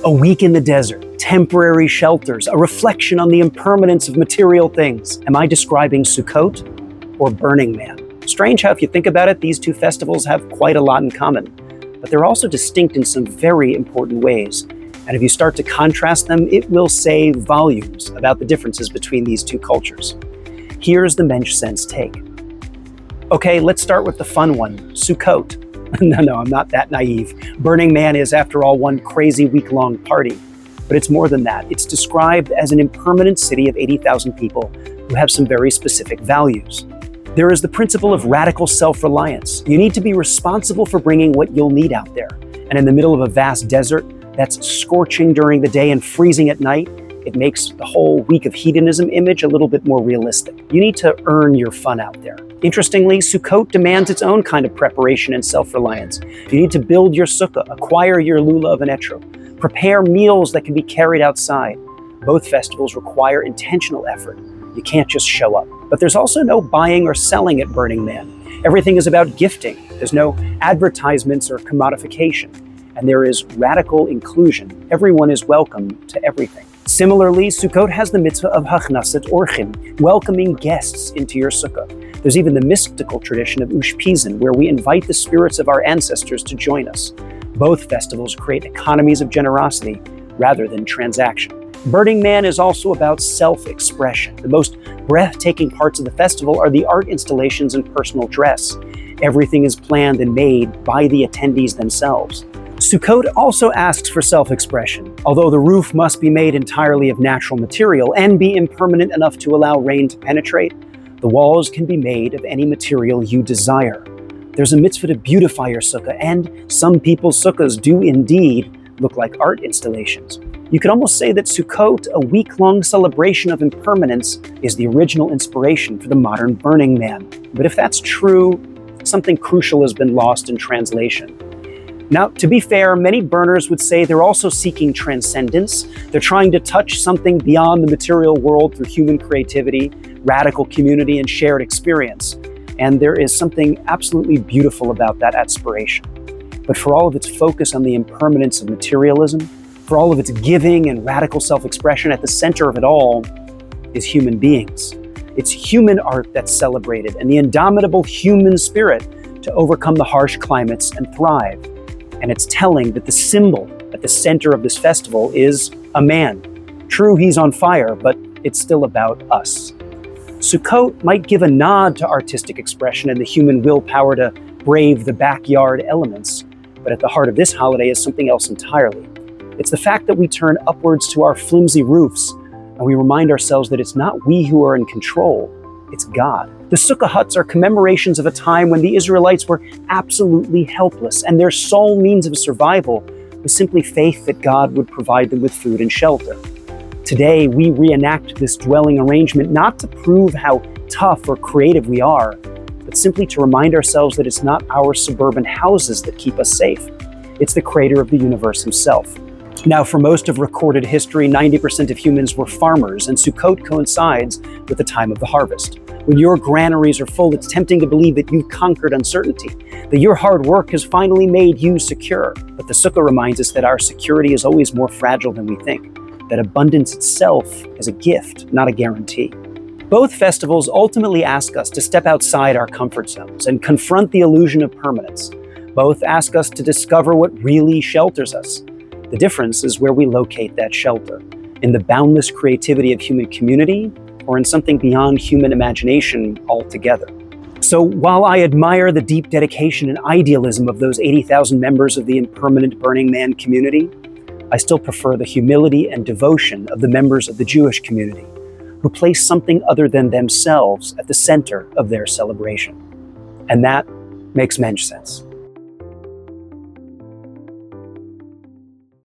A week in the desert, temporary shelters, a reflection on the impermanence of material things. Am I describing Sukkot or Burning Man? Strange how, if you think about it, these two festivals have quite a lot in common, but they're also distinct in some very important ways. And if you start to contrast them, it will say volumes about the differences between these two cultures. Here's the Mensch Sense take. Okay, let's start with the fun one, Sukkot. No, I'm not that naive. Burning Man is, after all, one crazy week-long party. But it's more than that. It's described as an impermanent city of 80,000 people who have some very specific values. There is the principle of radical self-reliance. You need to be responsible for bringing what you'll need out there. And in the middle of a vast desert that's scorching during the day and freezing at night, it makes the whole week of hedonism image a little bit more realistic. You need to earn your fun out there. Interestingly, Sukkot demands its own kind of preparation and self-reliance. You need to build your sukkah, acquire your lulav and etro, prepare meals that can be carried outside. Both festivals require intentional effort. You can't just show up. But there's also no buying or selling at Burning Man. Everything is about gifting. There's no advertisements or commodification. And there is radical inclusion. Everyone is welcome to everything. Similarly, Sukkot has the mitzvah of hachnasat orchim, welcoming guests into your sukkah. There's even the mystical tradition of ushpizin, where we invite the spirits of our ancestors to join us. Both festivals create economies of generosity rather than transaction. Burning Man is also about self-expression. The most breathtaking parts of the festival are the art installations and personal dress. Everything is planned and made by the attendees themselves. Sukkot also asks for self-expression. Although the roof must be made entirely of natural material and be impermanent enough to allow rain to penetrate, the walls can be made of any material you desire. There's a mitzvah to beautify your sukkah, and some people's sukkahs do indeed look like art installations. You could almost say that Sukkot, a week-long celebration of impermanence, is the original inspiration for the modern Burning Man. But if that's true, something crucial has been lost in translation. Now, to be fair, many burners would say they're also seeking transcendence. They're trying to touch something beyond the material world through human creativity, radical community, and shared experience. And there is something absolutely beautiful about that aspiration. But for all of its focus on the impermanence of materialism, for all of its giving and radical self-expression, at the center of it all is human beings. It's human art that's celebrated, and the indomitable human spirit to overcome the harsh climates and thrive. And it's telling that the symbol at the center of this festival is a man. True, he's on fire, but it's still about us. Sukkot might give a nod to artistic expression and the human willpower to brave the backyard elements, but at the heart of this holiday is something else entirely. It's the fact that we turn upwards to our flimsy roofs, and we remind ourselves that it's not we who are in control, it's God. The sukkah huts are commemorations of a time when the Israelites were absolutely helpless, and their sole means of survival was simply faith that God would provide them with food and shelter. Today, we reenact this dwelling arrangement not to prove how tough or creative we are, but simply to remind ourselves that it's not our suburban houses that keep us safe. It's the creator of the universe himself. Now, for most of recorded history, 90% of humans were farmers, and Sukkot coincides with the time of the harvest. When your granaries are full, it's tempting to believe that you've conquered uncertainty, that your hard work has finally made you secure. But the Sukkah reminds us that our security is always more fragile than we think, that abundance itself is a gift, not a guarantee. Both festivals ultimately ask us to step outside our comfort zones and confront the illusion of permanence. Both ask us to discover what really shelters us. The difference is where we locate that shelter, in the boundless creativity of human community or in something beyond human imagination altogether. So while I admire the deep dedication and idealism of those 80,000 members of the impermanent Burning Man community, I still prefer the humility and devotion of the members of the Jewish community, who place something other than themselves at the center of their celebration. And that makes Mensch sense.